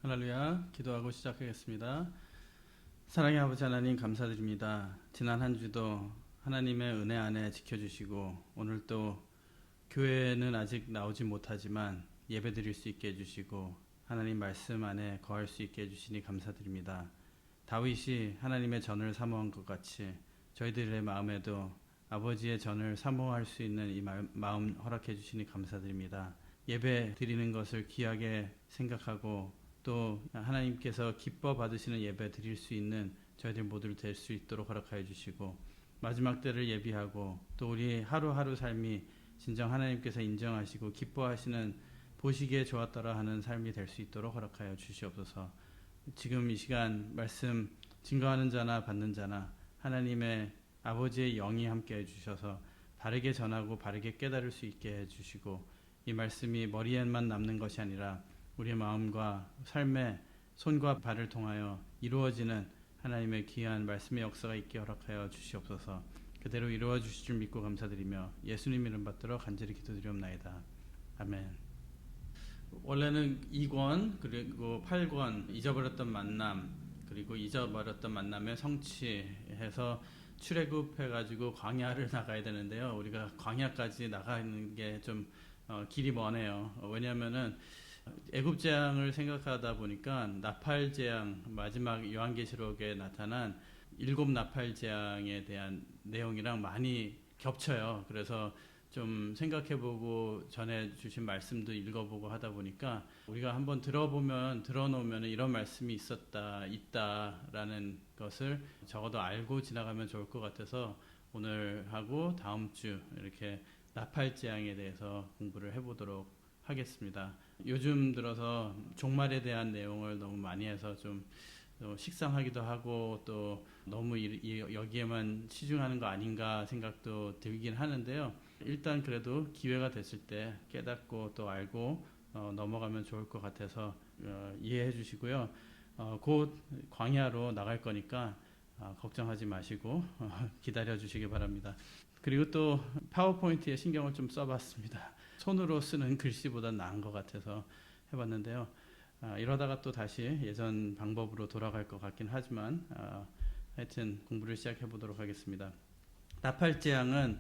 할렐루야. 기도하고 시작하겠습니다. 사랑의 아버지 하나님 감사드립니다. 지난 한 주도 하나님의 은혜 안에 지켜주시고 오늘 또 교회는 아직 나오지 못하지만 예배드릴 수 있게 해주시고 하나님 말씀 안에 거할 수 있게 해주시니 감사드립니다. 다윗이 하나님의 전을 사모한 것 같이 저희들의 마음에도 아버지의 전을 사모할 수 있는 이 마음 허락해 주시니 감사드립니다. 예배 드리는 것을 귀하게 생각하고 또 하나님께서 기뻐 받으시는 예배 드릴 수 있는 저희들 모두 될 수 있도록 허락하여 주시고 마지막 때를 예비하고 또 우리 하루하루 삶이 진정 하나님께서 인정하시고 기뻐하시는 보시기에 좋았더라 하는 삶이 될 수 있도록 허락하여 주시옵소서. 지금 이 시간 말씀 증거하는 자나 받는 자나 하나님의 아버지의 영이 함께 해주셔서 바르게 전하고 바르게 깨달을 수 있게 해주시고 이 말씀이 머리에만 남는 것이 아니라 우리의 마음과 삶의 손과 발을 통하여 이루어지는 하나님의 귀한 말씀의 역사가 있게 허락하여 주시옵소서. 그대로 이루어 주실 줄 믿고 감사드리며 예수님 이름 받들어 간절히 기도드리옵나이다. 아멘. 원래는 2권 그리고 8권 잊어버렸던 만남 그리고 잊어버렸던 만남의 성취해서 출애굽해가지고 광야를 나가야 되는데요. 우리가 광야까지 나가는 게 좀 길이 머네요. 왜냐하면은 애굽 재앙을 생각하다 보니까 나팔 재앙 마지막 요한계시록에 나타난 7 나팔 재앙에 대한 내용이랑 많이 겹쳐요. 그래서 좀 생각해보고 전해 주신 말씀도 읽어보고 하다 보니까 우리가 한번 들어놓으면 이런 말씀이 있다라는 것을 적어도 알고 지나가면 좋을 것 같아서 오늘 하고 다음 주 이렇게 나팔 재앙에 대해서 공부를 해보도록 하겠습니다. 요즘 들어서 종말에 대한 내용을 너무 많이 해서 좀 식상하기도 하고 또 너무 여기에만 치중하는 거 아닌가 생각도 들긴 하는데요. 일단 그래도 기회가 됐을 때 깨닫고 또 알고 넘어가면 좋을 것 같아서 이해해 주시고요. 곧 광야로 나갈 거니까 걱정하지 마시고 기다려 주시기 바랍니다. 그리고 또 파워포인트에 신경을 좀 써봤습니다. 손으로 쓰는 글씨보다 나은 것 같아서 해봤는데요. 이러다가 또 다시 예전 방법으로 돌아갈 것 같긴 하지만 하여튼 공부를 시작해 보도록 하겠습니다. 나팔재앙은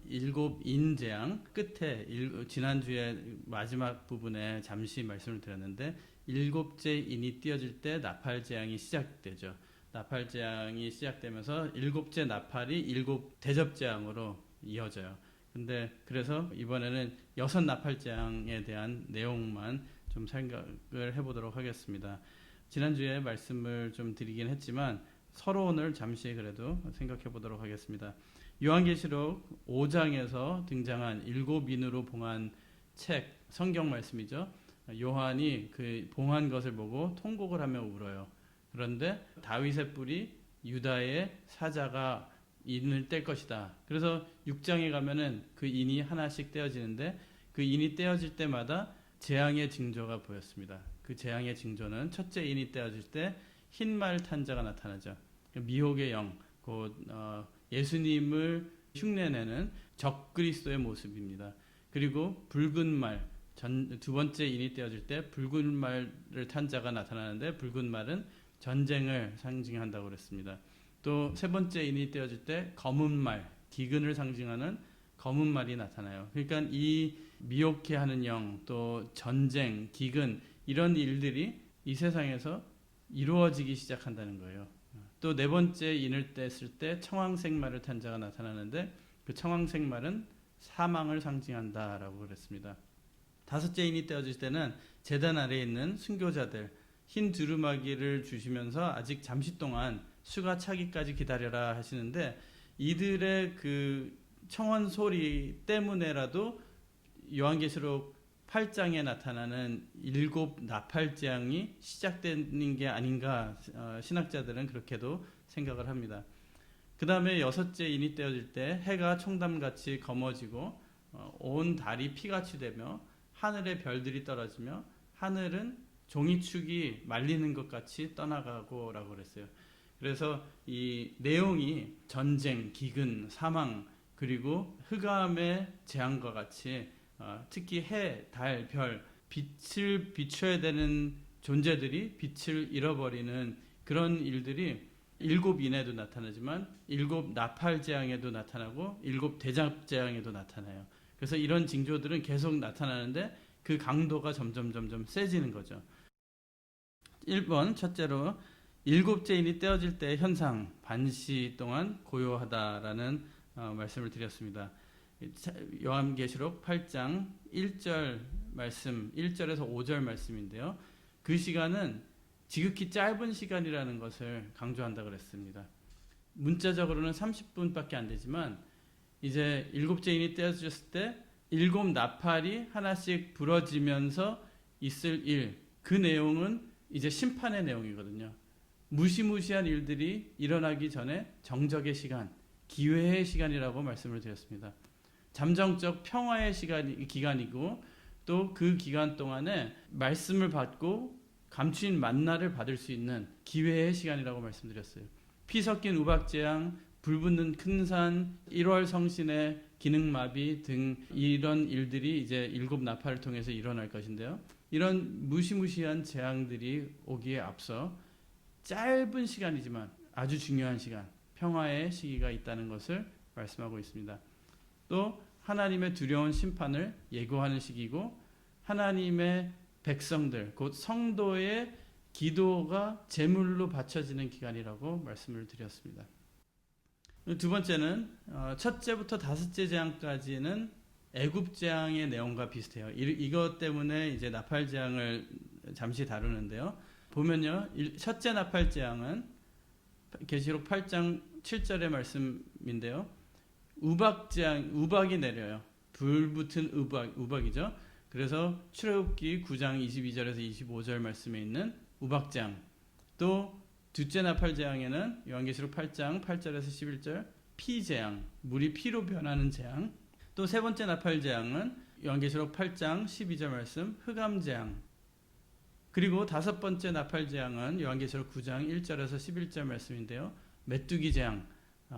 7인재앙 끝에 지난주에 마지막 부분에 잠시 말씀을 드렸는데 7째 인이 띄어질 때 나팔재앙이 시작되죠. 나팔재앙이 시작되면서 7째 나팔이 7 대접재앙으로 이어져요. 근데 그래서 이번에는 6 나팔재앙에 대한 내용만 좀 생각을 해보도록 하겠습니다. 지난주에 말씀을 좀 드리긴 했지만 서론을 잠시 그래도 생각해 보도록 하겠습니다. 요한계시록 5장에서 등장한 7인으로 봉한 책, 성경 말씀이죠. 요한이 그 봉한 것을 보고 통곡을 하며 울어요. 그런데 다윗의 뿔이 유다의 사자가 인을 뗄 것이다. 그래서 6장에 가면은 그 인이 하나씩 떼어지는데 그 인이 떼어질 때마다 재앙의 징조가 보였습니다. 그 재앙의 징조는 첫째 인이 떼어질 때 흰말 탄 자가 나타나죠. 미혹의 영, 곧 예수님을 흉내내는 적그리스도의 모습입니다. 그리고 붉은 말, 두 번째 인이 떼어질 때 붉은 말을 탄 자가 나타나는데 붉은 말은 전쟁을 상징한다고 그랬습니다. 또 세 번째 인이 떼어질 때 검은 말, 기근을 상징하는 검은 말이 나타나요. 그러니까 이 미혹해 하는 영, 또 전쟁, 기근 이런 일들이 이 세상에서 이루어지기 시작한다는 거예요. 또 네 번째 인을 뗐을 때 청황색 말을 탄 자가 나타나는데 그 청황색 말은 사망을 상징한다라고 그랬습니다. 다섯째 인이 떼어질 때는 제단 아래에 있는 순교자들, 흰 두루마기를 주시면서 아직 잠시 동안 수가 차기까지 기다려라 하시는데 이들의 그 청원 소리 때문에라도 요한계시록 8장에 나타나는 7 나팔재앙이 시작되는 게 아닌가 신학자들은 그렇게도 생각을 합니다. 그 다음에 6째 인이 떼어질 때 해가 총담같이 검어지고 온 달이 피같이 되며 하늘에 별들이 떨어지며 하늘은 종이축이 말리는 것 같이 떠나가고 라고 그랬어요. 그래서 이 내용이 전쟁, 기근, 사망 그리고 흑암의 재앙과 같이 특히 해, 달, 별 빛을 비춰야 되는 존재들이 빛을 잃어버리는 그런 일들이 일곱 인에도 나타나지만 일곱 나팔 재앙에도 나타나고 일곱 대접 재앙에도 나타나요. 그래서 이런 징조들은 계속 나타나는데 그 강도가 점점 세지는 거죠. 1번 첫째로 일곱째 인이 떼어질 때의 현상, 반시 동안 고요하다라는 말씀을 드렸습니다. 요한계시록 8장 1절 말씀, 1절에서 5절 말씀인데요. 그 시간은 지극히 짧은 시간이라는 것을 강조한다 그랬습니다. 문자적으로는 30분밖에 안 되지만 이제 일곱째 인이 떼어졌을 때 일곱 나팔이 하나씩 부러지면서 있을 일, 그 내용은 이제 심판의 내용이거든요. 무시무시한 일들이 일어나기 전에 정적의 시간, 기회의 시간이라고 말씀을 드렸습니다. 잠정적 평화의 기간이고 또 그 기간 동안에 말씀을 받고 감추인 만나를 받을 수 있는 기회의 시간이라고 말씀드렸어요. 피 섞인 우박재앙, 불붙는 큰 산, 1월 성신의 기능마비 등 이런 일들이 이제 일곱 나팔을 통해서 일어날 것인데요. 이런 무시무시한 재앙들이 오기에 앞서 짧은 시간이지만 아주 중요한 시간, 평화의 시기가 있다는 것을 말씀하고 있습니다. 또 하나님의 두려운 심판을 예고하는 시기고 하나님의 백성들, 곧 성도의 기도가 제물로 바쳐지는 기간이라고 말씀을 드렸습니다. 두 번째는 첫째부터 다섯째 재앙까지는 애굽 재앙의 내용과 비슷해요. 이것 때문에 이제 나팔 재앙을 잠시 다루는데요. 보면요, 첫째 나팔 재앙은 계시록 8장 7절의 말씀인데요. 우박 재앙, 우박이 내려요. 불 붙은 우박이죠. 그래서 출애굽기 9장 22절에서 25절 말씀에 있는 우박 재앙. 또 둘째 나팔 재앙에는 요한계시록 8장 8절에서 11절 피 재앙, 물이 피로 변하는 재앙. 또 세 번째 나팔 재앙은 요한계시록 8장 12절 말씀 흑암 재앙. 그리고 다섯 번째 나팔 재앙은 요한계시록 9장 1절에서 11절 말씀인데요. 메뚜기 재앙,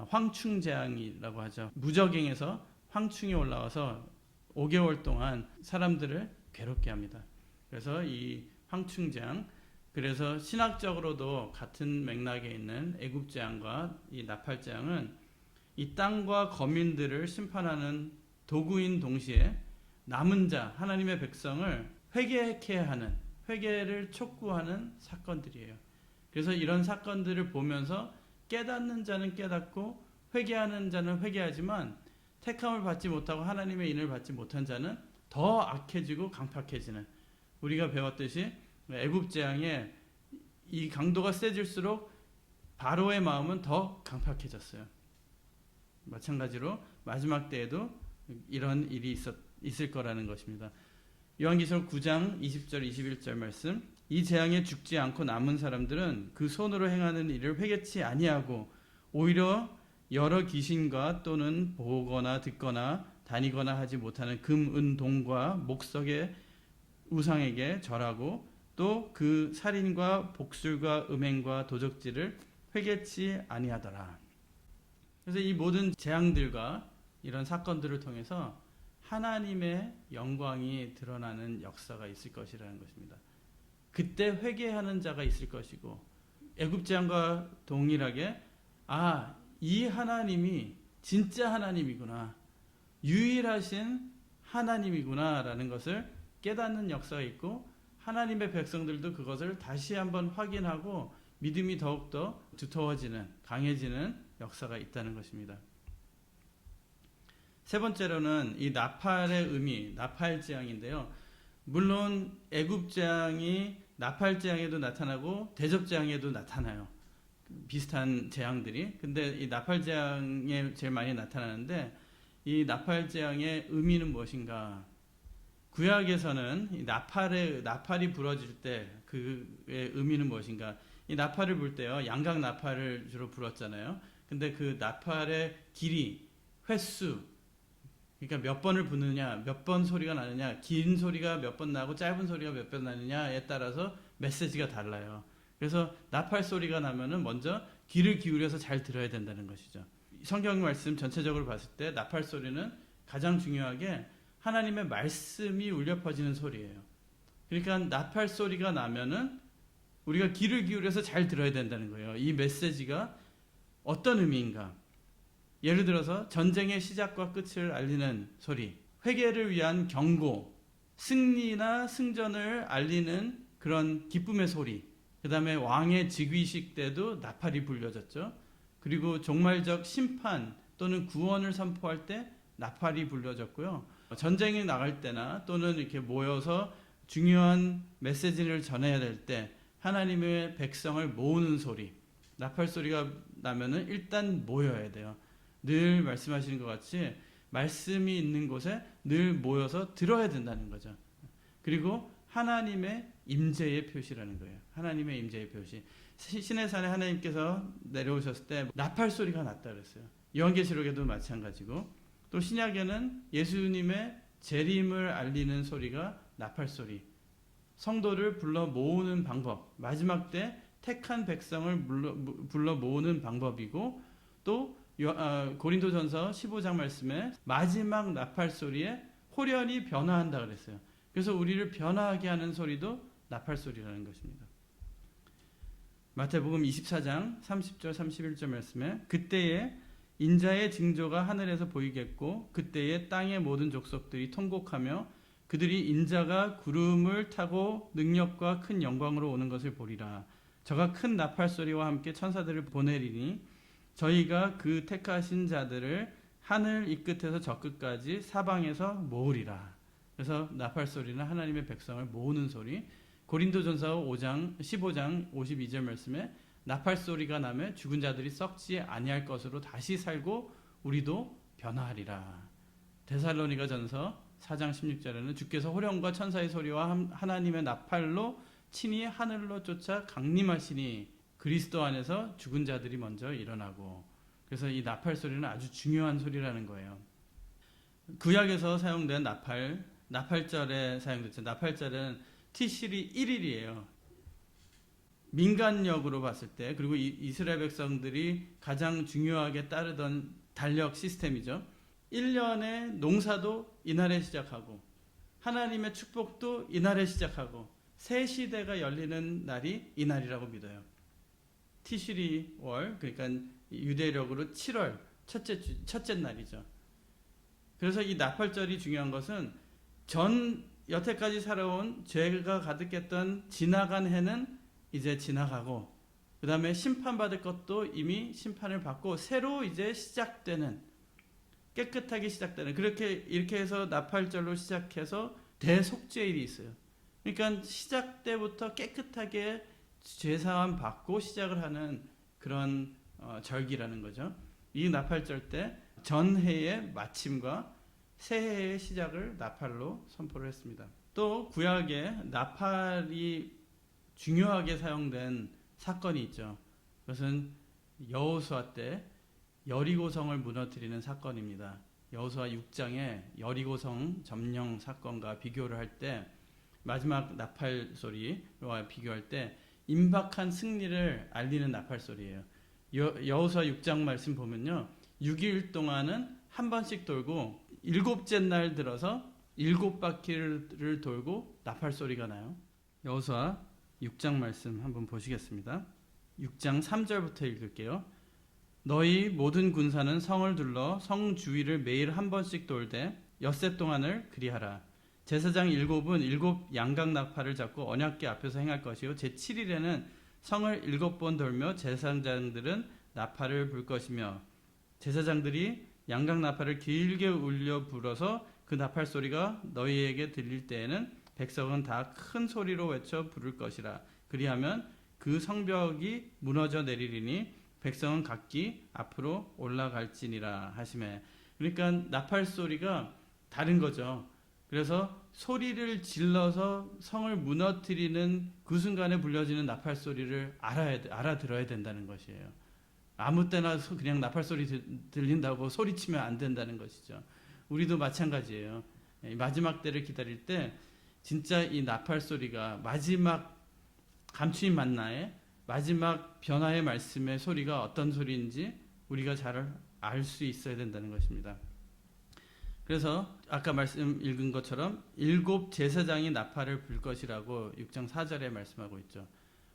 황충 재앙이라고 하죠. 무적행에서 황충이 올라와서 5개월 동안 사람들을 괴롭게 합니다. 그래서 이 황충 재앙, 그래서 신학적으로도 같은 맥락에 있는 애굽 재앙과 이 나팔 재앙은 이 땅과 거민들을 심판하는 도구인 동시에 남은 자, 하나님의 백성을 회개케 하는, 회개를 촉구하는 사건들이에요. 그래서 이런 사건들을 보면서 깨닫는 자는 깨닫고 회개하는 자는 회개하지만 택함을 받지 못하고 하나님의 인을 받지 못한 자는 더 악해지고 강팍해지는, 우리가 배웠듯이 애굽 재앙의 이 강도가 세질수록 바로의 마음은 더 강팍해졌어요. 마찬가지로 마지막 때에도 이런 일이 있을 거라는 것입니다. 요한계시록 9장 20절 21절 말씀, 이 재앙에 죽지 않고 남은 사람들은 그 손으로 행하는 일을 회개치 아니하고 오히려 여러 귀신과 또는 보거나 듣거나 다니거나 하지 못하는 금, 은, 동과 목석의 우상에게 절하고 또 그 살인과 복술과 음행과 도적질을 회개치 아니하더라. 그래서 이 모든 재앙들과 이런 사건들을 통해서 하나님의 영광이 드러나는 역사가 있을 것이라는 것입니다. 그때 회개하는 자가 있을 것이고 애굽 재앙과 동일하게 이 하나님이 진짜 하나님이구나, 유일하신 하나님이구나라는 것을 깨닫는 역사가 있고 하나님의 백성들도 그것을 다시 한번 확인하고 믿음이 더욱더 두터워지는, 강해지는 역사가 있다는 것입니다. 세 번째로는 이 나팔의 의미, 나팔 재앙인데요. 물론 애굽 재앙이 나팔 재앙에도 나타나고 대접 재앙에도 나타나요. 비슷한 재앙들이. 근데 이 나팔 재앙에 제일 많이 나타나는데 이 나팔 재앙의 의미는 무엇인가? 구약에서는 이 나팔이 부러질 때 그의 의미는 무엇인가? 이 나팔을 불 때요, 양각 나팔을 주로 불었잖아요. 근데 그 나팔의 길이, 횟수, 그러니까 몇 번을 부느냐, 몇 번 소리가 나느냐, 긴 소리가 몇 번 나고 짧은 소리가 몇 번 나느냐에 따라서 메시지가 달라요. 그래서 나팔 소리가 나면은 먼저 귀를 기울여서 잘 들어야 된다는 것이죠. 성경 말씀 전체적으로 봤을 때 나팔 소리는 가장 중요하게 하나님의 말씀이 울려 퍼지는 소리예요. 그러니까 나팔 소리가 나면은 우리가 귀를 기울여서 잘 들어야 된다는 거예요. 이 메시지가 어떤 의미인가? 예를 들어서 전쟁의 시작과 끝을 알리는 소리, 회개를 위한 경고, 승리나 승전을 알리는 그런 기쁨의 소리, 그 다음에 왕의 즉위식 때도 나팔이 불려졌죠. 그리고 종말적 심판 또는 구원을 선포할 때 나팔이 불려졌고요. 전쟁에 나갈 때나 또는 이렇게 모여서 중요한 메시지를 전해야 될 때 하나님의 백성을 모으는 소리, 나팔 소리가 나면은 일단 모여야 돼요. 늘 말씀하시는 것 같이 말씀이 있는 곳에 늘 모여서 들어야 된다는 거죠. 그리고 하나님의 임재의 표시라는 거예요. 하나님의 임재의 표시. 시내산에 하나님께서 내려오셨을 때 나팔 소리가 났다 그랬어요. 요한계시록에도 마찬가지고, 또 신약에는 예수님의 재림을 알리는 소리가 나팔 소리. 성도를 불러 모으는 방법, 마지막 때 택한 백성을 불러 모으는 방법이고, 또 고린도전서 15장 말씀에 마지막 나팔 소리에 홀연히 변화한다 그랬어요. 그래서 우리를 변화하게 하는 소리도 나팔 소리라는 것입니다. 마태복음 24장 30절 31절 말씀에 그때에 인자의 징조가 하늘에서 보이겠고 그때에 땅의 모든 족속들이 통곡하며 그들이 인자가 구름을 타고 능력과 큰 영광으로 오는 것을 보리라. 저가 큰 나팔 소리와 함께 천사들을 보내리니 저희가 그 택하신 자들을 하늘 이 끝에서 저 끝까지 사방에서 모으리라. 그래서 나팔 소리는 하나님의 백성을 모으는 소리. 고린도전서 15장 52절 말씀에 나팔 소리가 나면 죽은 자들이 썩지 아니할 것으로 다시 살고 우리도 변화하리라. 데살로니가전서 4장 16절에는 주께서 호령과 천사의 소리와 하나님의 나팔로 친히 하늘로 쫓아 강림하시니 그리스도 안에서 죽은 자들이 먼저 일어나고. 그래서 이 나팔 소리는 아주 중요한 소리라는 거예요. 구약에서 사용된 나팔절에 사용됐죠. 나팔절은 티시리 1일이에요. 민간력으로 봤을 때, 그리고 이스라엘 백성들이 가장 중요하게 따르던 달력 시스템이죠. 1년의 농사도 이날에 시작하고 하나님의 축복도 이날에 시작하고 새 시대가 열리는 날이 이날이라고 믿어요. 티시리 월, 그러니까 유대력으로 7월 첫째 날이죠. 그래서 이 나팔절이 중요한 것은 여태까지 살아온 죄가 가득했던 지나간 해는 이제 지나가고, 그 다음에 심판받을 것도 이미 심판을 받고 새로 이제 시작되는, 깨끗하게 시작되는, 이렇게 해서 나팔절로 시작해서 대속죄일이 있어요. 그러니까 시작 때부터 깨끗하게 죄사함 받고 시작을 하는 그런 절기라는 거죠. 이 나팔절 때 전해의 마침과 새해의 시작을 나팔로 선포를 했습니다. 또 구약에 나팔이 중요하게 사용된 사건이 있죠. 그것은 여호수아 때 여리고성을 무너뜨리는 사건입니다. 여호수아 6장에 여리고성 점령 사건과 비교를 할 때, 마지막 나팔 소리와 비교할 때 임박한 승리를 알리는 나팔 소리예요. 여호수아 6장 말씀 보면요, 6일 동안은 한 번씩 돌고 7째 날 들어서 7바퀴를 돌고 나팔 소리가 나요. 여호수아 6장 말씀 한번 보시겠습니다. 6장 3절부터 읽을게요. 너희 모든 군사는 성을 둘러 성 주위를 매일 한 번씩 돌되 엿새 동안을 그리하라. 제사장 7은 7 양각 나팔을 잡고 언약궤 앞에서 행할 것이요 제7일에는 성을 7번 돌며 제사장들은 나팔을 불 것이며 제사장들이 양각 나팔을 길게 울려 불어서 그 나팔 소리가 너희에게 들릴 때에는 백성은 다 큰 소리로 외쳐 부를 것이라. 그리하면 그 성벽이 무너져 내리리니 백성은 각기 앞으로 올라갈지니라 하시매. 그러니까 나팔 소리가 다른 거죠. 그래서 소리를 질러서 성을 무너뜨리는 그 순간에 불려지는 나팔 소리를 알아들어야 된다는 것이에요. 아무 때나 그냥 나팔 소리 들린다고 소리치면 안 된다는 것이죠. 우리도 마찬가지예요. 마지막 때를 기다릴 때 진짜 이 나팔 소리가 마지막 감추인 만나의 마지막 변화의 말씀의 소리가 어떤 소리인지 우리가 잘 알 수 있어야 된다는 것입니다. 그래서 아까 말씀 읽은 것처럼 7 제사장이 나팔을 불 것이라고 6장 4절에 말씀하고 있죠.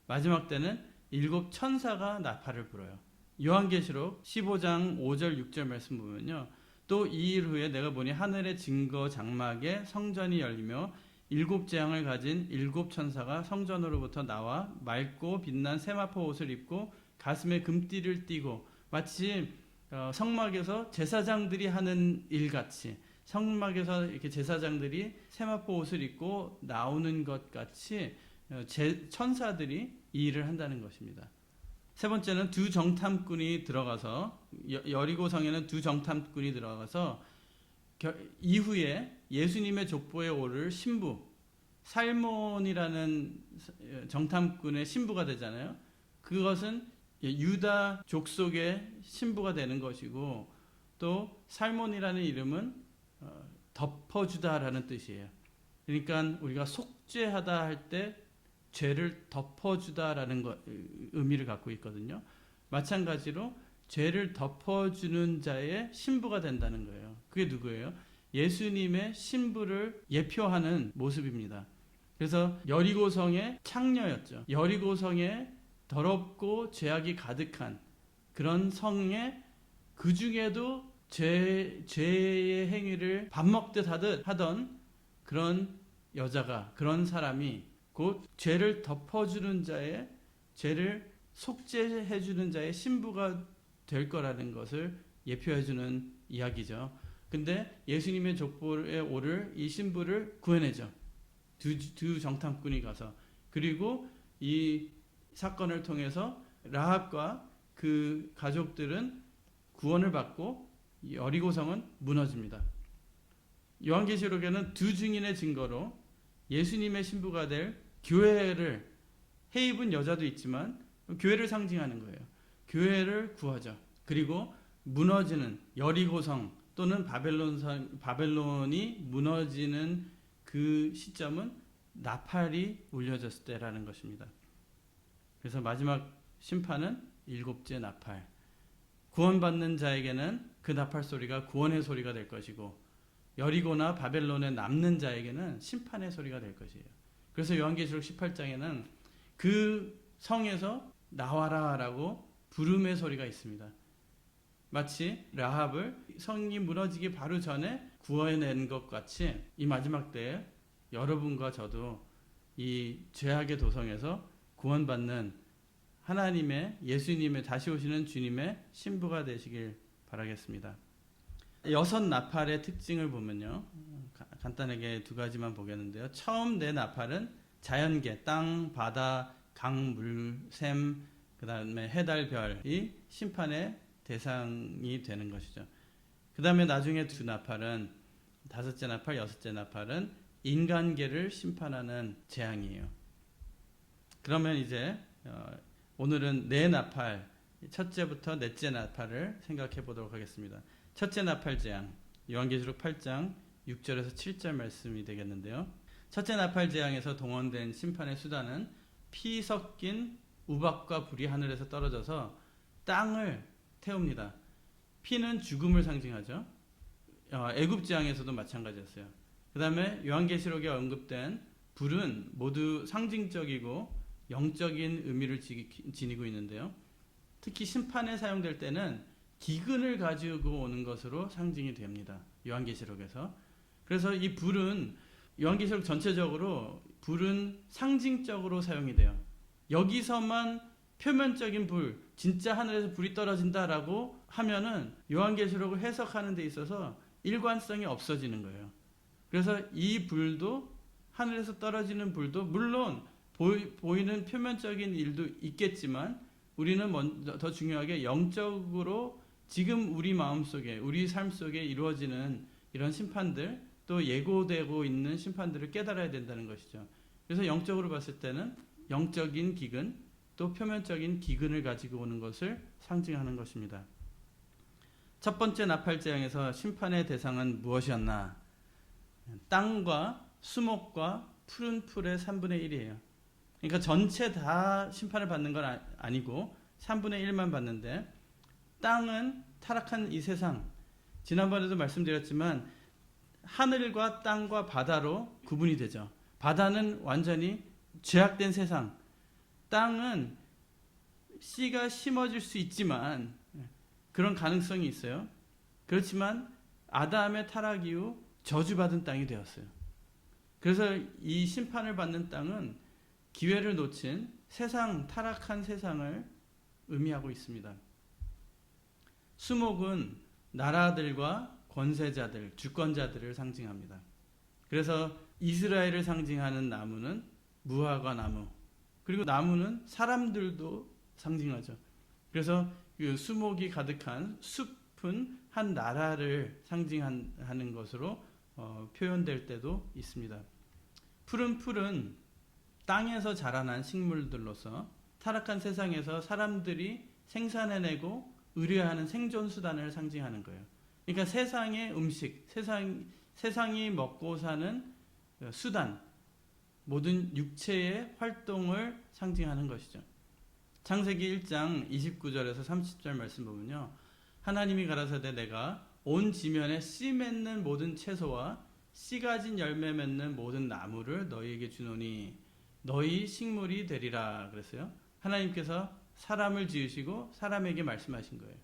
마지막 때는 7 천사가 나팔을 불어요. 요한계시록 15장 5절 6절 말씀 보면요. 또 이 일 후에 내가 보니 하늘의 증거 장막에 성전이 열리며 7 재앙을 가진 7 천사가 성전으로부터 나와 맑고 빛난 세마포 옷을 입고 가슴에 금띠를 띠고 마치 성막에서 제사장들이 하는 일같이 성막에서 이렇게 제사장들이 세마포 옷을 입고 나오는 것 같이 천사들이 이 일을 한다는 것입니다. 세 번째는 2 정탐꾼이 들어가서 여리고 성에는 2 정탐꾼이 들어가서 이후에 예수님의 족보에 오를 신부 살몬이라는 정탐꾼의 신부가 되잖아요. 그것은 유다 족속의 신부가 되는 것이고 또 살몬이라는 이름은 덮어주다라는 뜻이에요. 그러니까 우리가 속죄하다 할 때 죄를 덮어주다라는 의미를 갖고 있거든요. 마찬가지로 죄를 덮어주는 자의 신부가 된다는 거예요. 그게 누구예요? 예수님의 신부를 예표하는 모습입니다. 그래서 여리고성의 창녀였죠. 여리고성에 더럽고 죄악이 가득한 그런 성에 그 중에도 죄의 행위를 밥 먹듯 하던 그런 여자가, 그런 사람이 곧 죄를 덮어주는 자의, 죄를 속죄해주는 자의 신부가 될 거라는 것을 예표해주는 이야기죠. 근데 예수님의 족보에 오를 이 신부를 구해내죠. 두 정탐꾼이 가서. 그리고 이 사건을 통해서 라합과 그 가족들은 구원을 받고 여리고성은 무너집니다. 요한계시록에는 2 증인의 증거로 예수님의 신부가 될 교회를, 해 입은 여자도 있지만 교회를 상징하는 거예요. 교회를 구하죠. 그리고 무너지는 여리고성 또는 바벨론이 무너지는 그 시점은 나팔이 울려졌을 때라는 것입니다. 그래서 마지막 심판은 7째 나팔. 구원받는 자에게는 그 나팔 소리가 구원의 소리가 될 것이고 여리고나 바벨론에 남는 자에게는 심판의 소리가 될 것이에요. 그래서 요한계시록 18장에는 그 성에서 나와라 라고 부름의 소리가 있습니다. 마치 라합을 성이 무너지기 바로 전에 구해낸 것 같이 이 마지막 때에 여러분과 저도 이 죄악의 도성에서 구원받는 하나님의, 예수님의, 다시 오시는 주님의 신부가 되시길 바라겠습니다. 6 나팔의 특징을 보면요, 간단하게 2가지만 보겠는데요. 처음 4 나팔은 자연계, 땅, 바다, 강, 물, 샘, 그 다음에 해달, 별이 심판의 대상이 되는 것이죠. 그 다음에 나중에 2 나팔은 5째 나팔, 6째 나팔은 인간계를 심판하는 재앙이에요. 그러면 이제 오늘은 4 나팔, 첫째부터 넷째 나팔을 생각해 보도록 하겠습니다. 첫째 나팔 재앙, 요한계시록 8장 6절에서 7절 말씀이 되겠는데요. 첫째 나팔 재앙에서 동원된 심판의 수단은 피 섞인 우박과 불이 하늘에서 떨어져서 땅을 태웁니다. 피는 죽음을 상징하죠. 애굽 재앙에서도 마찬가지였어요. 그 다음에 요한계시록에 언급된 불은 모두 상징적이고 영적인 의미를 지니고 있는데요. 특히 심판에 사용될 때는 기근을 가지고 오는 것으로 상징이 됩니다. 요한계시록에서. 그래서 이 불은 요한계시록 전체적으로 불은 상징적으로 사용이 돼요. 여기서만 표면적인 불, 진짜 하늘에서 불이 떨어진다라고 하면은 요한계시록을 해석하는 데 있어서 일관성이 없어지는 거예요. 그래서 이 불도, 하늘에서 떨어지는 불도 물론 보이는 표면적인 일도 있겠지만 우리는 먼저 더 중요하게 영적으로 지금 우리 마음속에, 우리 삶 속에 이루어지는 이런 심판들, 또 예고되고 있는 심판들을 깨달아야 된다는 것이죠. 그래서 영적으로 봤을 때는 영적인 기근, 또 표면적인 기근을 가지고 오는 것을 상징하는 것입니다. 첫 번째 나팔 재앙에서 심판의 대상은 무엇이었나? 땅과 수목과 푸른 풀의 3분의 1이에요. 그러니까 전체 다 심판을 받는 건 아니고 3분의 1만 받는데, 땅은 타락한 이 세상, 지난번에도 말씀드렸지만 하늘과 땅과 바다로 구분이 되죠. 바다는 완전히 죄악된 세상, 땅은 씨가 심어질 수 있지만 그런 가능성이 있어요. 그렇지만 아담의 타락 이후 저주받은 땅이 되었어요. 그래서 이 심판을 받는 땅은 기회를 놓친 세상, 타락한 세상을 의미하고 있습니다. 수목은 나라들과 권세자들, 주권자들을 상징합니다. 그래서 이스라엘을 상징하는 나무는 무화과 나무, 그리고 나무는 사람들도 상징하죠. 그래서 그 수목이 가득한 숲은 한 나라를 상징하는 것으로 표현될 때도 있습니다. 푸른 풀은 땅에서 자라난 식물들로서 타락한 세상에서 사람들이 생산해내고 의뢰하는 생존 수단을 상징하는 거예요. 그러니까 세상의 음식, 세상이 먹고 사는 수단, 모든 육체의 활동을 상징하는 것이죠. 창세기 1장 29절에서 30절 말씀 보면요. 하나님이 가라사대 내가 온 지면에 씨 맺는 모든 채소와 씨 가진 열매 맺는 모든 나무를 너희에게 주노니 너희 식물이 되리라 그랬어요. 하나님께서 사람을 지으시고 사람에게 말씀하신 거예요.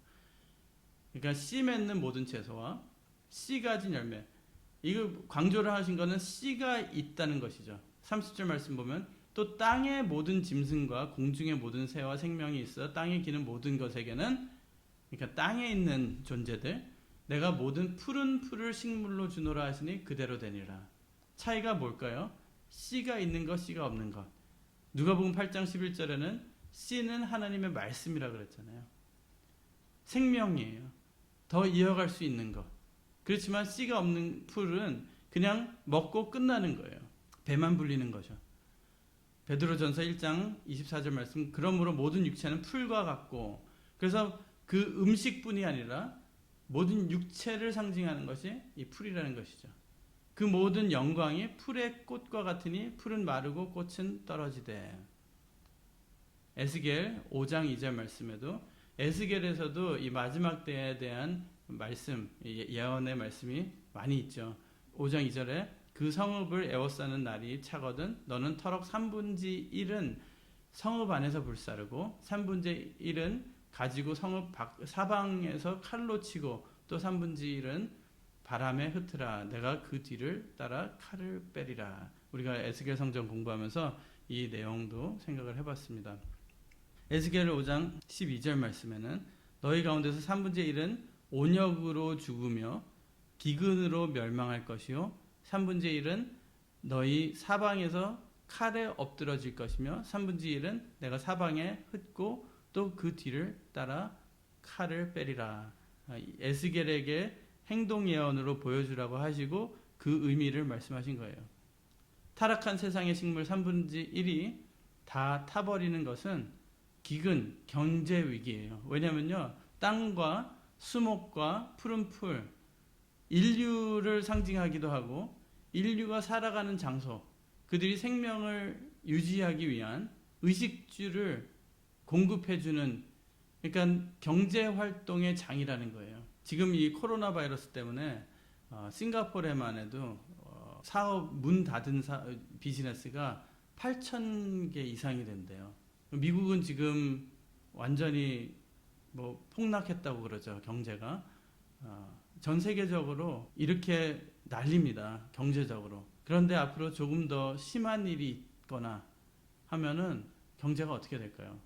그러니까 씨 맺는 모든 채소와 씨 가진 열매, 이거 강조를 하신 거는 씨가 있다는 것이죠. 30절 말씀 보면 또 땅의 모든 짐승과 공중의 모든 새와 생명이 있어 땅에 기는 모든 것에게는, 그러니까 땅에 있는 존재들, 내가 모든 푸른 풀을 식물로 주노라 하시니 그대로 되니라. 차이가 뭘까요? 씨가 있는 것, 씨가 없는 것. 누가복음 8장 11절에는 씨는 하나님의 말씀이라 그랬잖아요. 생명이에요. 더 이어갈 수 있는 것. 그렇지만 씨가 없는 풀은 그냥 먹고 끝나는 거예요. 배만 불리는 거죠. 베드로전서 1장 24절 말씀, 그러므로 모든 육체는 풀과 같고, 그래서 그 음식뿐이 아니라 모든 육체를 상징하는 것이 이 풀이라는 것이죠. 그 모든 영광이 풀의 꽃과 같으니 풀은 마르고 꽃은 떨어지되. 에스겔 5장 2절 말씀에도, 에스겔에서도 이 마지막 때에 대한 말씀, 예언의 말씀이 많이 있죠. 5장 2절에 그 성읍을 에워싸는 날이 차거든 너는 터럭 3분의 1은 성읍 안에서 불사르고 3분의 1은 가지고 성읍 사방에서 칼로 치고 또 3분의 1은 바람에 흩으라. 내가 그 뒤를 따라 칼을 빼리라. 우리가 에스겔 성경 공부하면서 이 내용도 생각을 해봤습니다. 에스겔 5장 12절 말씀에는 너희 가운데서 3분의 1은 온역으로 죽으며 기근으로 멸망할 것이요 3분의 1은 너희 사방에서 칼에 엎드러질 것이며 3분의 1은 내가 사방에 흩고 또 그 뒤를 따라 칼을 빼리라. 에스겔에게 행동 예언으로 보여주라고 하시고 그 의미를 말씀하신 거예요. 타락한 세상의 식물 3분의 1이 다 타버리는 것은 기근, 경제 위기예요. 왜냐면요, 땅과 수목과 푸른 풀, 인류를 상징하기도 하고 인류가 살아가는 장소, 그들이 생명을 유지하기 위한 의식주를 공급해주는, 그러니까 경제활동의 장이라는 거예요. 지금 이 코로나 바이러스 때문에 싱가포르에만 해도 사업 문 닫은 비즈니스가 8,000개 이상이 된대요. 미국은 지금 완전히 폭락했다고 그러죠. 경제가 전 세계적으로 이렇게 난립니다. 경제적으로. 그런데 앞으로 조금 더 심한 일이 있거나 하면은 경제가 어떻게 될까요?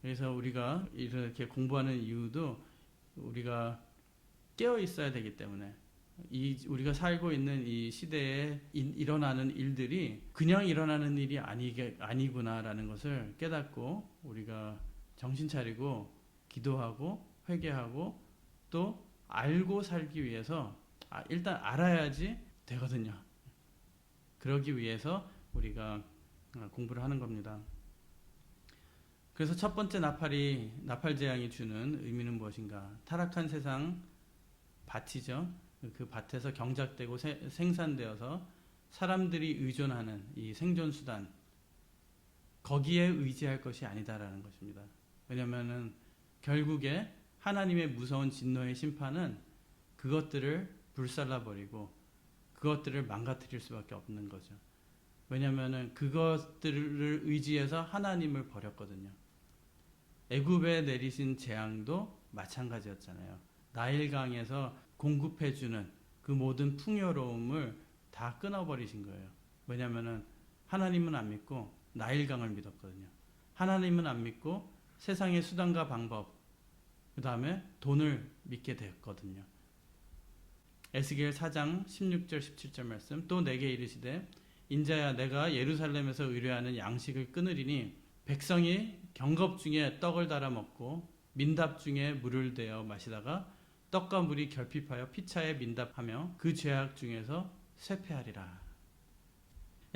그래서 우리가 이렇게 공부하는 이유도 우리가 깨어 있어야 되기 때문에, 우리가 살고 있는 이 시대에 일어나는 일들이 그냥 일어나는 일이 아니구나라는 것을 깨닫고 우리가 정신 차리고 기도하고 회개하고 또 알고 살기 위해서 일단 알아야지 되거든요. 그러기 위해서 우리가 공부를 하는 겁니다. 그래서 첫 번째 나팔 재앙이 주는 의미는 무엇인가? 타락한 세상 밭이죠. 그 밭에서 경작되고 생산되어서 사람들이 의존하는 이 생존 수단, 거기에 의지할 것이 아니다라는 것입니다. 왜냐하면은 결국에 하나님의 무서운 진노의 심판은 그것들을 불살라버리고 그것들을 망가뜨릴 수밖에 없는 거죠. 왜냐하면은 그것들을 의지해서 하나님을 버렸거든요. 애굽에 내리신 재앙도 마찬가지였잖아요. 나일강에서 공급해주는 그 모든 풍요로움을 다 끊어버리신 거예요. 왜냐하면은 하나님은 안 믿고 나일강을 믿었거든요. 하나님은 안 믿고 세상의 수단과 방법, 그 다음에 돈을 믿게 되었거든요. 에스겔 4장 16절 17절 말씀, 또 내게 이르시되 인자야 내가 예루살렘에서 의뢰하는 양식을 끊으리니 백성이 경겁 중에 떡을 달아 먹고 민답 중에 물을 대어 마시다가 떡과 물이 결핍하여 피차에 민답하며 그 죄악 중에서 쇠폐하리라.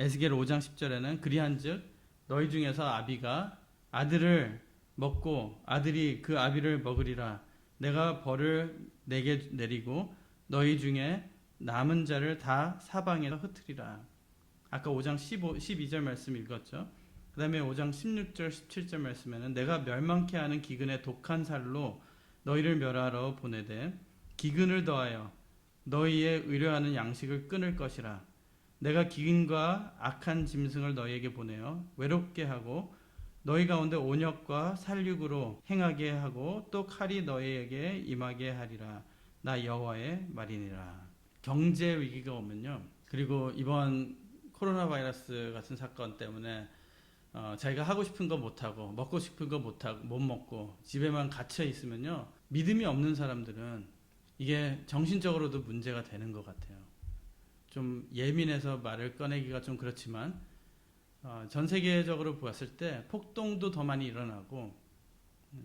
에스겔 5장 10절에는 그리한즉 너희 중에서 아비가 아들을 먹고 아들이 그 아비를 먹으리라. 내가 벌을 내게 내리고 너희 중에 남은 자를 다 사방에서 흩으리라. 아까 5장 12절 말씀 읽었죠. 그 다음에 5장 16절 17절 말씀에는 내가 멸망케 하는 기근의 독한 살로 너희를 멸하러 보내되 기근을 더하여 너희의 의뢰하는 양식을 끊을 것이라. 내가 기근과 악한 짐승을 너희에게 보내어 외롭게 하고 너희 가운데 온역과 살육으로 행하게 하고 또 칼이 너희에게 임하게 하리라. 나 여호와의 말이니라. 경제 위기가 오면요. 그리고 이번 코로나 바이러스 같은 사건 때문에 자기가 하고 싶은 거 못하고 먹고 싶은 거 못하고 못 먹고 집에만 갇혀 있으면요. 믿음이 없는 사람들은 이게 정신적으로도 문제가 되는 것 같아요. 좀 예민해서 말을 꺼내기가 좀 그렇지만 전 세계적으로 보았을 때 폭동도 더 많이 일어나고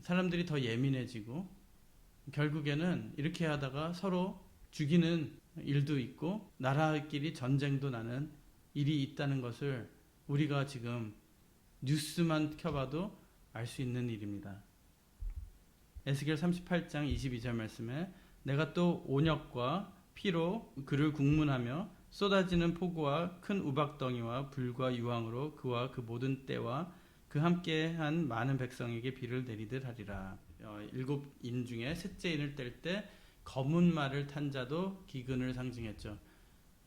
사람들이 더 예민해지고 결국에는 이렇게 하다가 서로 죽이는 일도 있고 나라끼리 전쟁도 나는 일이 있다는 것을 우리가 지금 뉴스만 켜봐도 알 수 있는 일입니다. 에스겔 38장 22절 말씀에 내가 또 온역과 피로 그를 국문하며 쏟아지는 폭우와 큰 우박덩이와 불과 유황으로 그와 그 모든 때와 그 함께한 많은 백성에게 비를 내리듯 하리라. 7인 중에 셋째 인을 뗄 때 검은 말을 탄 자도 기근을 상징했죠.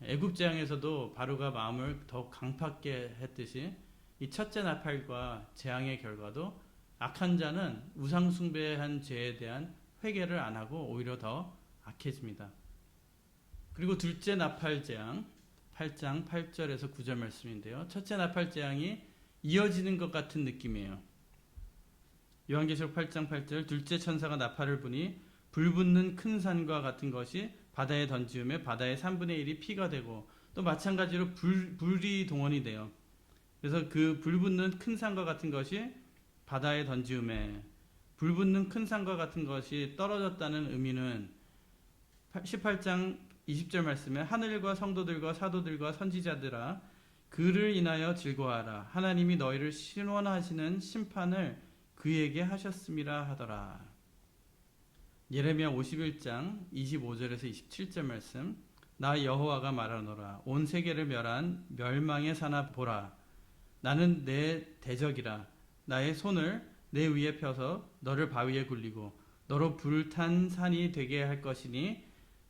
애굽 재앙에서도 바로가 마음을 더 강팍게 했듯이 이 첫째 나팔과 재앙의 결과도 악한 자는 우상 숭배한 죄에 대한 회개를 안 하고 오히려 더 악해집니다. 그리고 둘째 나팔 재앙 8장 8절에서 9절 말씀인데요. 첫째 나팔 재앙이 이어지는 것 같은 느낌이에요. 요한계시록 8장 8절 둘째 천사가 나팔을 부니 불붙는 큰 산과 같은 것이 바다에 던지음에 바다의 3분의 1이 피가 되고 또 마찬가지로 불이 동원이 돼요. 그래서 그 불붙는 큰 산과 같은 것이 바다에 던지음에 불붙는 큰 산과 같은 것이 떨어졌다는 의미는 18장 20절 말씀에 하늘과 성도들과 사도들과 선지자들아 그를 인하여 즐거워하라. 하나님이 너희를 신원하시는 심판을 그에게 하셨음이라 하더라. 예레미야 51장 25절에서 27절 말씀 나 여호와가 말하노라. 온 세계를 멸한 멸망의 사나 보라. 나는 내 대적이라. 나의 손을 내 위에 펴서 너를 바위에 굴리고 너로 불탄 산이 되게 할 것이니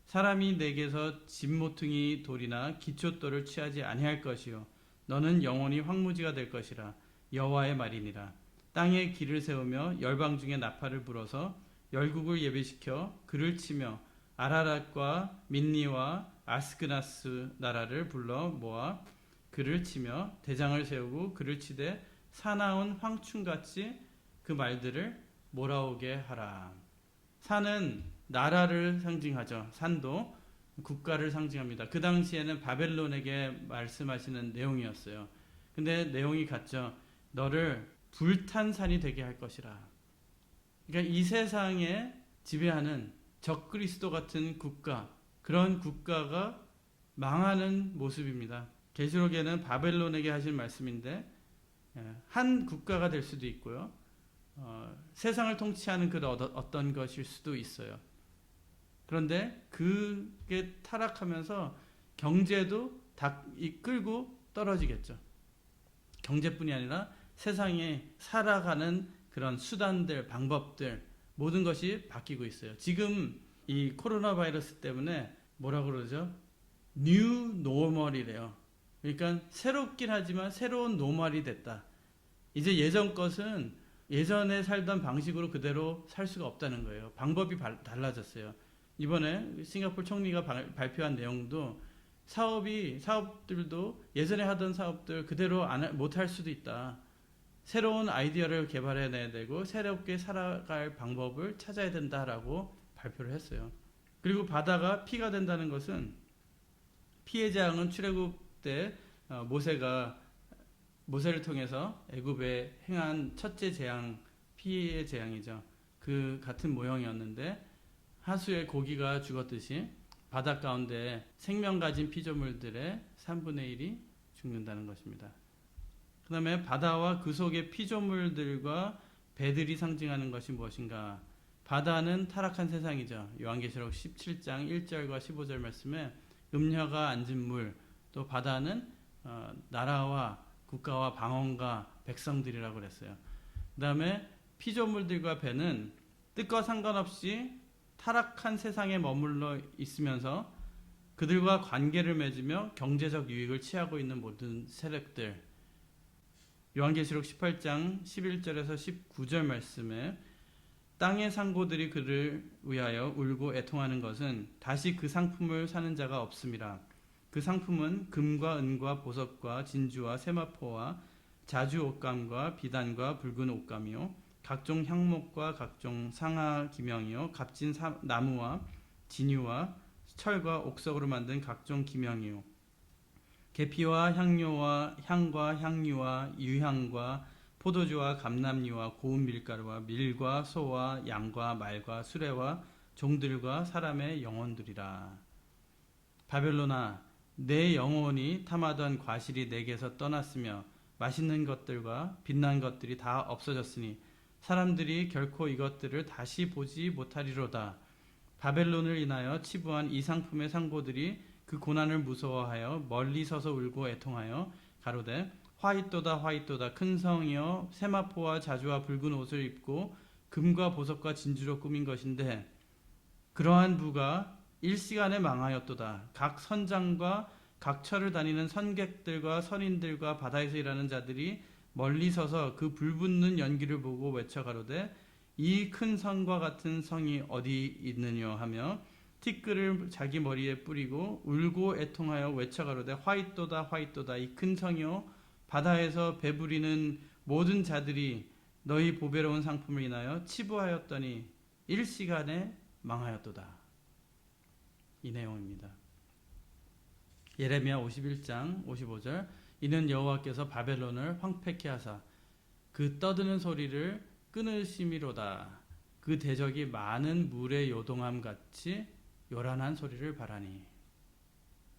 사람이 내게서 진모퉁이 돌이나 기초돌을 취하지 아니할 것이요 너는 영원히 황무지가 될 것이라. 여호와의 말이니라. 땅에 길을 세우며 열방 중에 나팔을 불어서 열국을 예배시켜 그를 치며 아라랏과 민니와 아스그나스 나라를 불러 모아 그를 치며 대장을 세우고 그를 치되 사나운 황충같이 그 말들을 몰아오게 하라. 산은 나라를 상징하죠. 산도 국가를 상징합니다. 그 당시에는 바벨론에게 말씀하시는 내용이었어요. 근데 내용이 같죠. 너를 불탄 산이 되게 할 것이라. 그러니까 이 세상에 지배하는 적그리스도 같은 국가, 그런 국가가 망하는 모습입니다. 계시록에는 바벨론에게 하신 말씀인데 한 국가가 될 수도 있고요. 세상을 통치하는 그 어떤 것일 수도 있어요. 그런데 그게 타락하면서 경제도 다 이끌고 떨어지겠죠. 경제뿐이 아니라 세상에 살아가는 그런 수단들, 방법들 모든 것이 바뀌고 있어요. 지금 이 코로나 바이러스 때문에 뭐라고 그러죠? 뉴 노멀이래요. 그러니까 새롭긴 하지만 새로운 노멀이 됐다. 이제 예전 것은 예전에 살던 방식으로 그대로 살 수가 없다는 거예요. 방법이 달라졌어요. 이번에 싱가포르 총리가 발표한 내용도 사업들도 예전에 하던 사업들 그대로 못할 수도 있다. 새로운 아이디어를 개발해내야 되고 새롭게 살아갈 방법을 찾아야 된다라고 발표를 했어요. 그리고 바다가 피가 된다는 것은 피의 재앙은 출애굽 때 모세를 통해서 애굽에 행한 첫째 재앙, 피의 재앙이죠. 그 같은 모형이었는데 하수의 고기가 죽었듯이 바다 가운데 생명 가진 피조물들의 3분의 1이 죽는다는 것입니다. 그 다음에 바다와 그 속의 피조물들과 배들이 상징하는 것이 무엇인가? 바다는 타락한 세상이죠. 요한계시록 17장 1절과 15절 말씀에 음녀가 앉은 물, 또 바다는 나라와 국가와 방언과 백성들이라고 그랬어요. 그 다음에 피조물들과 배는 뜻과 상관없이 타락한 세상에 머물러 있으면서 그들과 관계를 맺으며 경제적 유익을 취하고 있는 모든 세력들. 요한계시록 18장 11절에서 19절 말씀에 땅의 상고들이 그를 위하여 울고 애통하는 것은 다시 그 상품을 사는 자가 없음이라. 그 상품은 금과 은과 보석과 진주와 세마포와 자주 옷감과 비단과 붉은 옷감이요 각종 향목과 각종 상하 기명이요 값진 나무와 진유와 철과 옥석으로 만든 각종 기명이요 계피와 향료와 향과 향유와 유향과 포도주와 감람류와 고운 밀가루와 밀과 소와 양과 말과 수레와 종들과 사람의 영혼들이라. 바벨론아, 내 영혼이 탐하던 과실이 내게서 떠났으며 맛있는 것들과 빛난 것들이 다 없어졌으니 사람들이 결코 이것들을 다시 보지 못하리로다. 바벨론을 인하여 치부한 이 상품의 상고들이 그 고난을 무서워하여 멀리 서서 울고 애통하여 가로되 화이또다 화이또다 큰 성이여 세마포와 자주와 붉은 옷을 입고 금과 보석과 진주로 꾸민 것인데 그러한 부가 일시간에 망하였도다. 각 선장과 각 처를 다니는 선객들과 선인들과 바다에서 일하는 자들이 멀리 서서 그 불붙는 연기를 보고 외쳐 가로되 이 큰 성과 같은 성이 어디 있느냐 하며 티끌을 자기 머리에 뿌리고 울고 애통하여 외쳐 가로되 화이또다 화이또다 이 큰 성이요 바다에서 배부리는 모든 자들이 너희 보배로운 상품을 인하여 치부하였더니 일시간에 망하였도다. 이 내용입니다. 예레미야 51장 55절 이는 여호와께서 바벨론을 황폐케 하사 그 떠드는 소리를 끊으심이로다. 그 대적이 많은 물의 요동함 같이 요란한 소리를 바라니.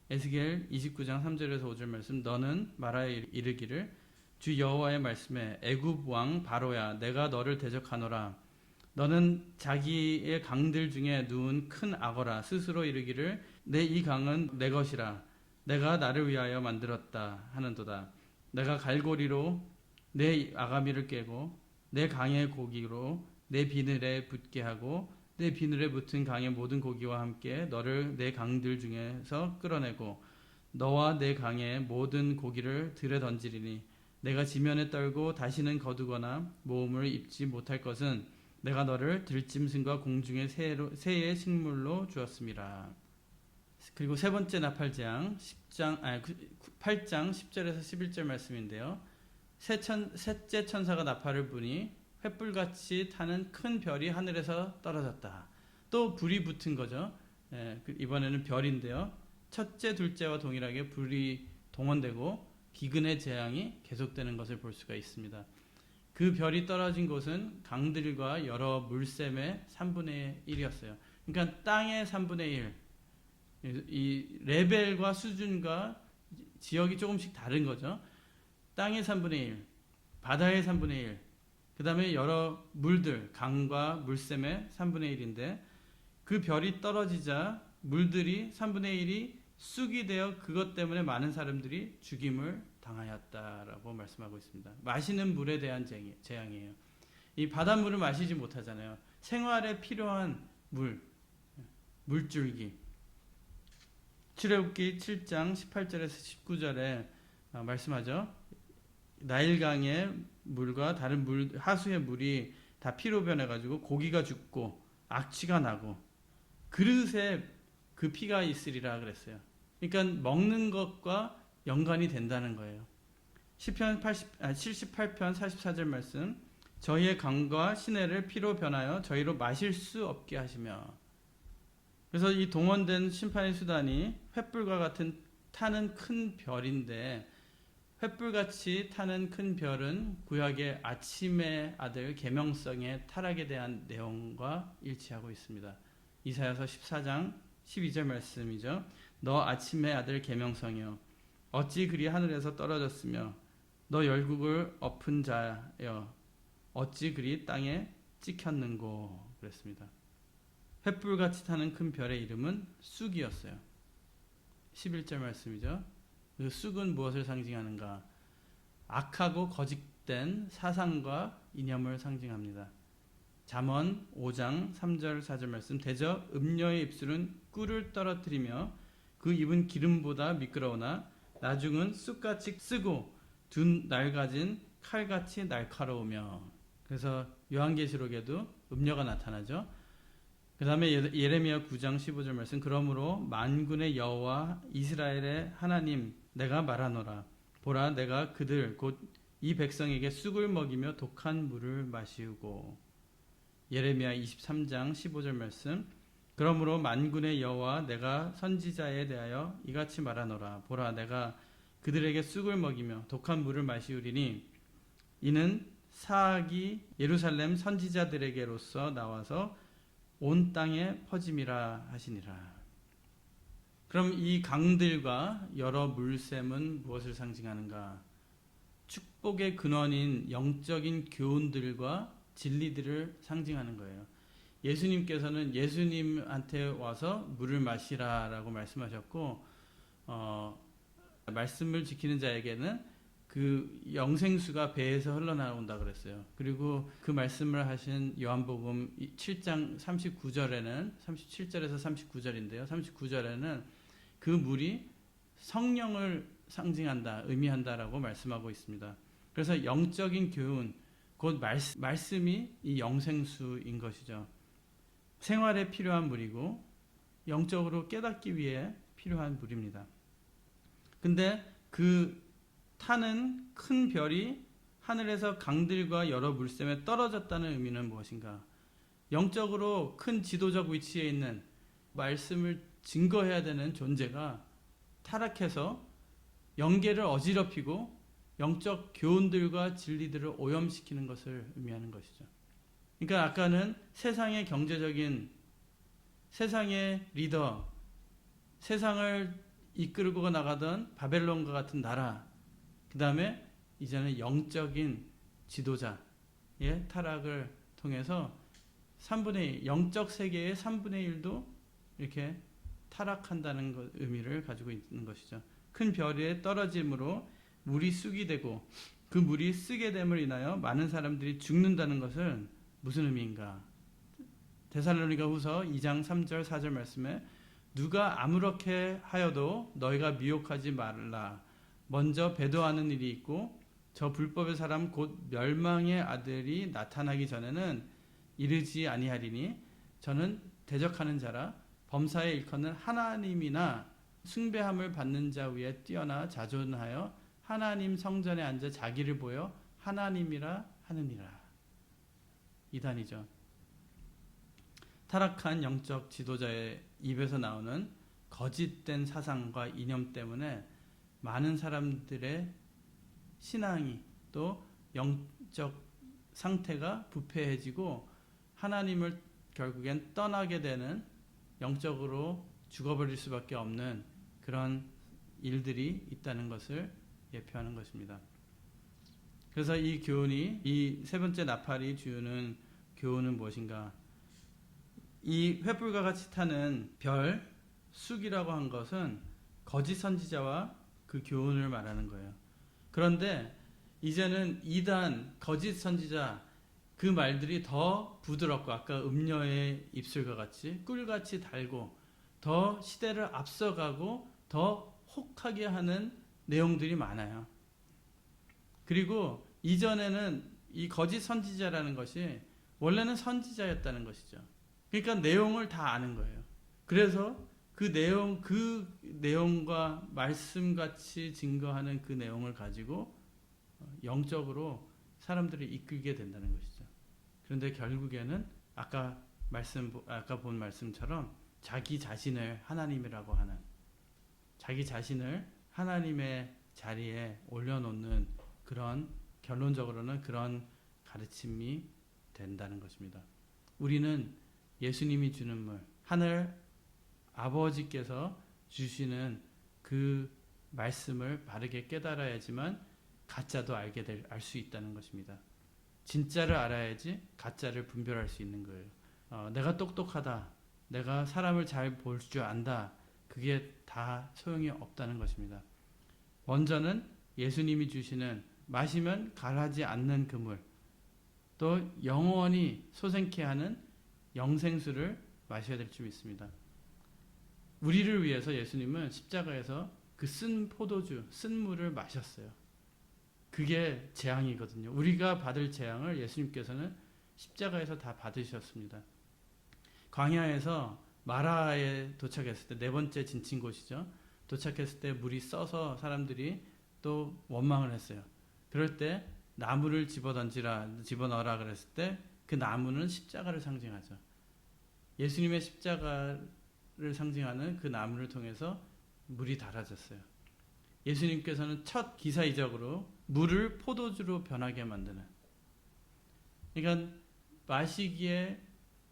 에스겔 29장 3절에서 5절 말씀 너는 말하여 이르기를 주 여호와의 말씀에 애굽 왕 바로야 내가 너를 대적하노라. 너는 자기의 강들 중에 누운 큰 악어라. 스스로 이르기를 내 이 강은 내 것이라. 내가 나를 위하여 만들었다 하는도다. 내가 갈고리로 내 아가미를 깨고 내 강의 고기로 내 비늘에 붙게 하고 내 비늘에 붙은 강의 모든 고기와 함께 너를 내 강들 중에서 끌어내고 너와 내 강의 모든 고기를 들에 던지리니 내가 지면에 떨고 다시는 거두거나 모험을 입지 못할 것은 내가 너를 들짐승과 공중의 새의 식물로 주었음이라. 그리고 세 번째 나팔재앙 8장 10절에서 11절 말씀인데요. 셋째 천사가 나팔을 부니 횃불같이 타는 큰 별이 하늘에서 떨어졌다. 또 불이 붙은 거죠. 이번에는 별인데요. 첫째, 둘째와 동일하게 불이 동원되고 기근의 재앙이 계속되는 것을 볼 수가 있습니다. 그 별이 떨어진 곳은 강들과 여러 물샘의 3분의 1이었어요. 그러니까 땅의 3분의 1. 이 레벨과 수준과 지역이 조금씩 다른 거죠. 땅의 3분의 1, 바다의 3분의 1, 그 다음에 여러 물들, 강과 물샘의 3분의 1인데 그 별이 떨어지자 물들이 3분의 1이 쑥이 되어 그것 때문에 많은 사람들이 죽임을 당하였다라고 말씀하고 있습니다. 마시는 물에 대한 재앙이에요. 이 바닷물을 마시지 못하잖아요. 생활에 필요한 물줄기. 출애굽기 7장 18절에서 19절에 말씀하죠. 나일강의 물과 다른 물, 하수의 물이 다 피로 변해가지고 고기가 죽고 악취가 나고 그릇에 그 피가 있으리라 그랬어요. 그러니까 먹는 것과 연관이 된다는 거예요. 시편 78편 44절 말씀, 저희의 강과 시내를 피로 변하여 저희로 마실 수 없게 하시며. 그래서 이 동원된 심판의 수단이 횃불과 같은 타는 큰 별인데, 횃불같이 타는 큰 별은 구약의 아침의 아들 계명성의 타락에 대한 내용과 일치하고 있습니다. 이사야서 14장 12절 말씀이죠. 너 아침의 아들 계명성이여 어찌 그리 하늘에서 떨어졌으며 너 열국을 엎은 자여 어찌 그리 땅에 찍혔는고 그랬습니다. 횃불같이 타는 큰 별의 이름은 쑥이었어요. 11절 말씀이죠. 그 쑥은 무엇을 상징하는가? 악하고 거짓된 사상과 이념을 상징합니다. 잠언 5장 3절 4절 말씀, 대저 음녀의 입술은 꿀을 떨어뜨리며 그 입은 기름보다 미끄러우나 나중은 쑥같이 쓰고 둔 낡아진 칼같이 날카로우며. 그래서 요한계시록에도 음녀가 나타나죠. 그 다음에 예레미야 9장 15절 말씀, 그러므로 만군의 여호와 이스라엘의 하나님 내가 말하노라. 보라, 내가 그들 곧 이 백성에게 쑥을 먹이며 독한 물을 마시우고. 예레미야 23장 15절 말씀, 그러므로 만군의 여호와 내가 선지자에 대하여 이같이 말하노라. 보라, 내가 그들에게 쑥을 먹이며 독한 물을 마시우리니 이는 사악이 예루살렘 선지자들에게로서 나와서 온 땅에 퍼짐이라 하시니라. 그럼 이 강들과 여러 물샘은 무엇을 상징하는가? 축복의 근원인 영적인 교훈들과 진리들을 상징하는 거예요. 예수님께서는 예수님한테 와서 물을 마시라라고 말씀하셨고, 말씀을 지키는 자에게는 그 영생수가 배에서 흘러나온다 그랬어요. 그리고 그 말씀을 하신 요한복음 7장 39절에는 37절에서 39절인데요. 39절에는 그 물이 성령을 상징한다, 의미한다라고 말씀하고 있습니다. 그래서 영적인 교훈, 곧 말씀이 이 영생수인 것이죠. 생활에 필요한 물이고 영적으로 깨닫기 위해 필요한 물입니다. 근데 그 타는 큰 별이 하늘에서 강들과 여러 물샘에 떨어졌다는 의미는 무엇인가? 영적으로 큰 지도적 위치에 있는 말씀을 증거해야 되는 존재가 타락해서 영계를 어지럽히고 영적 교훈들과 진리들을 오염시키는 것을 의미하는 것이죠. 그러니까 아까는 세상의 경제적인, 세상의 리더, 세상을 이끌고 나가던 바벨론과 같은 나라, 그 다음에 이제는 영적인 지도자의 타락을 통해서 3분의 1, 영적 세계의 3분의 1도 이렇게 타락한다는 의미를 가지고 있는 것이죠. 큰 별에 떨어짐으로 물이 쑥이 되고 그 물이 쓰게 됨을 인하여 많은 사람들이 죽는다는 것은 무슨 의미인가? 데살로니가 후서 2장 3절 4절 말씀에 누가 아무렇게 하여도 너희가 미혹하지 말라. 먼저 배도하는 일이 있고 저 불법의 사람 곧 멸망의 아들이 나타나기 전에는 이르지 아니하리니 저는 대적하는 자라 범사에 일컫는 하나님이나 숭배함을 받는 자 위에 뛰어나 자존하여 하나님 성전에 앉아 자기를 보여 하나님이라 하느니라. 이단이죠. 타락한 영적 지도자의 입에서 나오는 거짓된 사상과 이념 때문에 많은 사람들의 신앙이 또 영적 상태가 부패해지고 하나님을 결국엔 떠나게 되는, 영적으로 죽어버릴 수밖에 없는 그런 일들이 있다는 것을 예표하는 것입니다. 그래서 이 교훈이, 이 세 번째 나팔이 주는 교훈은 무엇인가? 이 횃불과 같이 타는 별, 쑥이라고 한 것은 거짓 선지자와 그 교훈을 말하는 거예요. 그런데 이제는 이단, 거짓 선지자, 그 말들이 더 부드럽고 아까 음녀의 입술과 같이 꿀같이 달고 더 시대를 앞서가고 더 혹하게 하는 내용들이 많아요. 그리고 이전에는 이 거짓 선지자라는 것이 원래는 선지자였다는 것이죠. 그러니까 내용을 다 아는 거예요. 그래서 그 내용과 말씀같이 증거하는 그 내용을 가지고 영적으로 사람들을 이끌게 된다는 것이죠. 그런데 결국에는 아까 본 말씀처럼 자기 자신을 하나님이라고 하는, 자기 자신을 하나님의 자리에 올려놓는 그런, 결론적으로는 그런 가르침이 된다는 것입니다. 우리는 예수님이 주는 물, 하늘 아버지께서 주시는 그 말씀을 바르게 깨달아야지만 가짜도 알 수 있다는 것입니다. 진짜를 알아야지 가짜를 분별할 수 있는 거예요. 내가 똑똑하다, 내가 사람을 잘 볼 줄 안다, 그게 다 소용이 없다는 것입니다. 먼저는 예수님이 주시는 마시면 가라지 않는 그물, 또 영원히 솟행케 하는 영생수를 마셔야 될 줄 믿습니다. 우리를 위해서 예수님은 십자가에서 그 쓴 포도주, 쓴 물을 마셨어요. 그게 재앙이거든요. 우리가 받을 재앙을 예수님께서는 십자가에서 다 받으셨습니다. 광야에서 마라에 도착했을 때, 네 번째 진친 곳이죠. 도착했을 때 물이 써서 사람들이 또 원망을 했어요. 그럴 때 나무를 집어넣어라 그랬을 때 그 나무는 십자가를 상징하죠. 예수님의 십자가를 상징하는 그 나무를 통해서 물이 달아졌어요. 예수님께서는 첫 기사이적으로 물을 포도주로 변하게 만드는, 그러니까 마시기에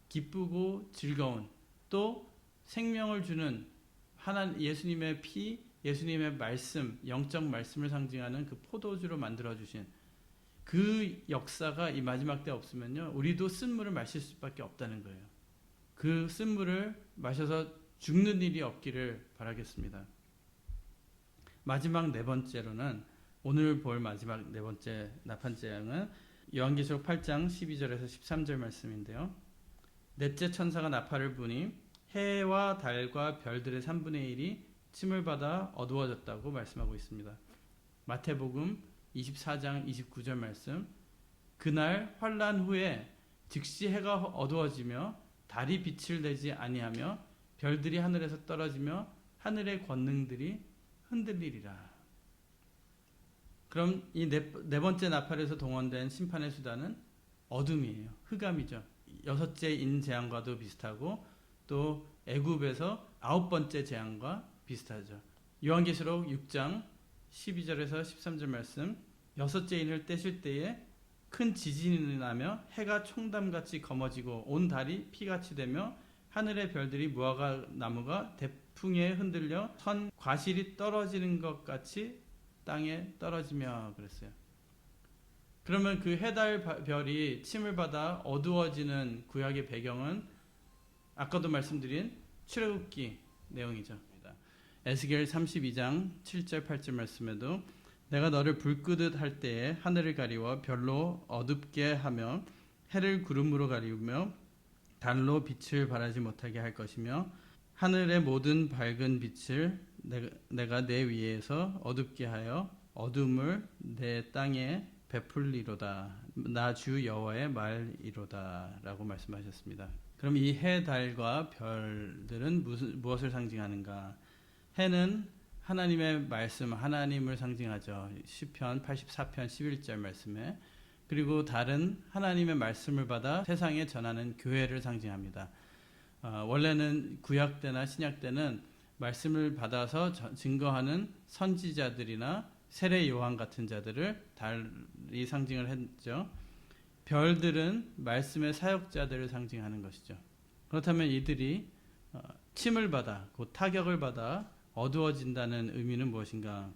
기쁘고 즐거운, 또 생명을 주는 예수님의 피, 예수님의 말씀, 영적 말씀을 상징하는 그 포도주로 만들어주신 그 역사가 이 마지막 때 없으면요, 우리도 쓴물을 마실 수밖에 없다는 거예요. 그 쓴물을 마셔서 죽는 일이 없기를 바라겠습니다. 마지막 네 번째로는, 오늘 볼 마지막 네 번째 나팔재앙은 요한계시록 8장 12절에서 13절 말씀인데요. 넷째 천사가 나팔을 부니 해와 달과 별들의 3분의 1이 침을 받아 어두워졌다고 말씀하고 있습니다. 마태복음 24장 29절 말씀, 그날 환난 후에 즉시 해가 어두워지며 달이 빛을 내지 아니하며 별들이 하늘에서 떨어지며 하늘의 권능들이 흔들리리라. 그럼 이 네 번째 나팔에서 동원된 심판의 수단은 어둠이에요. 흑암이죠. 여섯째 인재앙과도 비슷하고 또 애굽에서 9번째 재앙과 비슷하죠. 요한계시록 6장 12절에서 13절 말씀, 여섯째 인을 떼실 때에 큰 지진이 나며 해가 총담같이 검어지고 온 달이 피같이 되며 하늘의 별들이 무화과 나무가 대풍에 흔들려 선 과실이 떨어지는 것 같이 땅에 떨어지며 그랬어요. 그러면 그 해달 별이 침을 받아 어두워지는 구약의 배경은 아까도 말씀드린 출애굽기 내용이죠. 에스겔 32장 7절 8절 말씀에도 내가 너를 불 끄듯 할 때에 하늘을 가리워 별로 어둡게 하며 해를 구름으로 가리우며 달로 빛을 발하지 못하게 할 것이며 하늘의 모든 밝은 빛을 내가 내 위에서 어둡게 하여 어둠을 내 땅에 베풀리로다. 나 주 여호와의 말이로다 라고 말씀하셨습니다. 그럼 이 해, 달과 별들은 무엇을 상징하는가? 해는 하나님의 말씀, 하나님을 상징하죠. 시편 84편 11절 말씀에. 그리고 달은 하나님의 말씀을 받아 세상에 전하는 교회를 상징합니다. 원래는 구약 때나 신약 때는 말씀을 받아서 증거하는 선지자들이나 세례 요한 같은 자들을 달이 상징을 했죠. 별들은 말씀의 사역자들을 상징하는 것이죠. 그렇다면 이들이 침을 받아, 곧 타격을 받아 어두워진다는 의미는 무엇인가?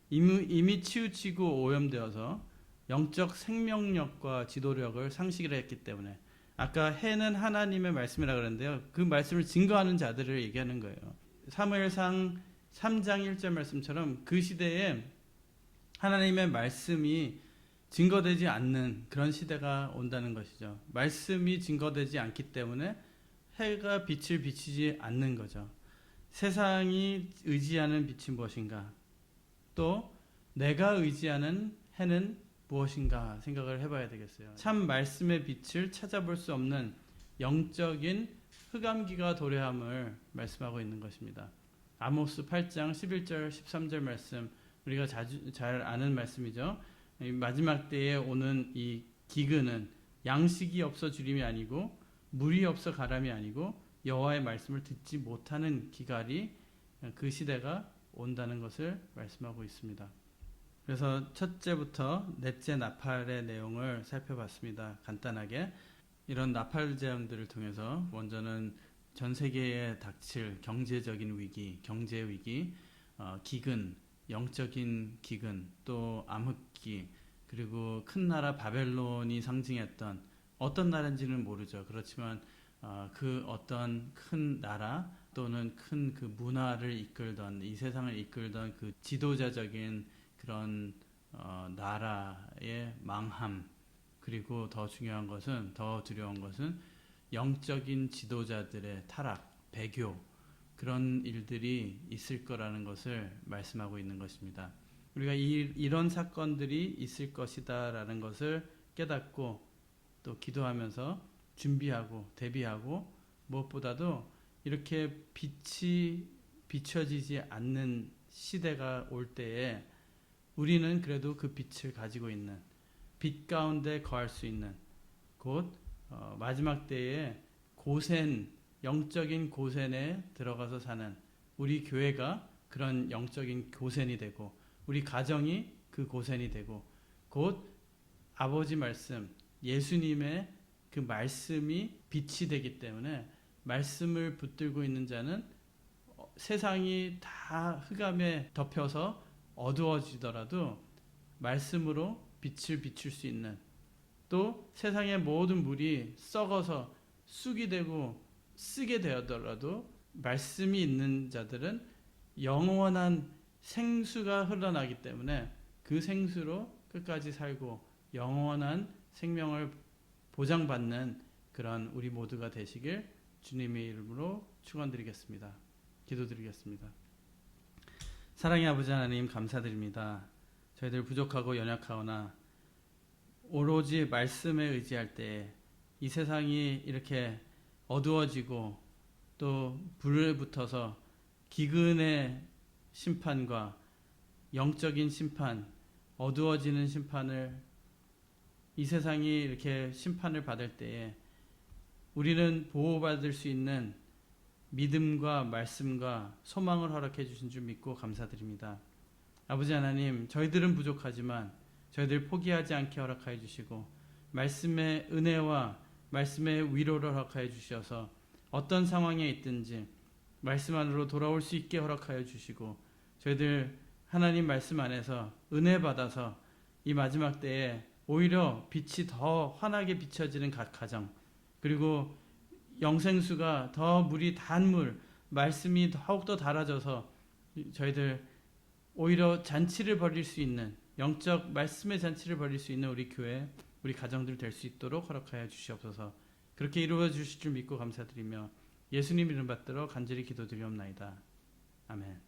이미 치우치고 오염되어서 영적 생명력과 지도력을 상실을 했기 때문에, 아까 해는 하나님의 말씀이라고 그랬는데요, 그 말씀을 증거하는 자들을 얘기하는 거예요. 사무엘상 3장 1절 말씀처럼 그 시대에 하나님의 말씀이 증거되지 않는 그런 시대가 온다는 것이죠. 말씀이 증거되지 않기 때문에 해가 빛을 비치지 않는 거죠. 세상이 의지하는 빛이 무엇인가? 또 내가 의지하는 해는 무엇인가 생각을 해봐야 되겠어요. 참 말씀의 빛을 찾아볼 수 없는 영적인 흑암기가 도래함을 말씀하고 있는 것입니다. 아모스 8장 11절 13절 말씀, 우리가 잘 아는 말씀이죠. 마지막 때에 오는 이 기근은 양식이 없어 주림이 아니고 물이 없어 가람이 아니고 여호와의 말씀을 듣지 못하는 기갈이, 그 시대가 온다는 것을 말씀하고 있습니다. 그래서 첫째부터 넷째 나팔의 내용을 살펴봤습니다. 간단하게 이런 나팔 재앙들을 통해서 먼저는 전 세계에 닥칠 경제적인 위기, 경제 위기, 기근, 영적인 기근, 또 암흑기, 그리고 큰 나라 바벨론이 상징했던, 어떤 나라인지는 모르죠. 그렇지만 그 어떤 큰 나라 또는 큰 그 문화를 이끌던, 이 세상을 이끌던 그 지도자적인 그런 나라의 망함, 그리고 더 중요한 것은, 더 두려운 것은 영적인 지도자들의 타락, 배교, 그런 일들이 있을 거라는 것을 말씀하고 있는 것입니다. 우리가 이런 사건들이 있을 것이다 라는 것을 깨닫고 또 기도하면서 준비하고 대비하고, 무엇보다도 이렇게 빛이 비춰지지 않는 시대가 올 때에 우리는 그래도 그 빛을 가지고 있는, 빛 가운데 거할 수 있는, 곧 마지막 때에 고센, 영적인 고센에 들어가서 사는 우리 교회가 그런 영적인 고센이 되고, 우리 가정이 그 고센이 되고, 곧 아버지 말씀, 예수님의 그 말씀이 빛이 되기 때문에, 말씀을 붙들고 있는 자는 세상이 다 흑암에 덮여서 어두워지더라도 말씀으로 빛을 비출 수 있는, 또 세상의 모든 물이 썩어서 쑥이 되고 쓰게 되더라도 말씀이 있는 자들은 영원한 생수가 흘러나기 때문에 그 생수로 끝까지 살고 영원한 생명을 보장받는 그런 우리 모두가 되시길 주님의 이름으로 축원드리겠습니다. 기도드리겠습니다. 사랑의 아버지 하나님, 감사드립니다. 저희들 부족하고 연약하오나 오로지 말씀에 의지할 때 이 세상이 이렇게 어두워지고 또 불에 붙어서 기근의 심판과 영적인 심판, 어두워지는 심판을, 이 세상이 이렇게 심판을 받을 때에 우리는 보호받을 수 있는 믿음과 말씀과 소망을 허락해 주신 줄 믿고 감사드립니다. 아버지 하나님, 저희들은 부족하지만 저희들 포기하지 않게 허락하여 주시고, 말씀의 은혜와 말씀의 위로를 허락하여 주셔서 어떤 상황에 있든지 말씀 안으로 돌아올 수 있게 허락하여 주시고, 저희들 하나님 말씀 안에서 은혜 받아서 이 마지막 때에 오히려 빛이 더 환하게 비춰지는 각 가정, 그리고 영생수가 더 물이 단 물, 말씀이 더욱더 달아져서 저희들 오히려 잔치를 벌일 수 있는, 영적 말씀의 잔치를 벌일 수 있는 우리 교회, 우리 가정들 될 수 있도록 허락하여 주시옵소서. 그렇게 이루어 주실 줄 믿고 감사드리며 예수님 이름 받들어 간절히 기도드리옵나이다. 아멘.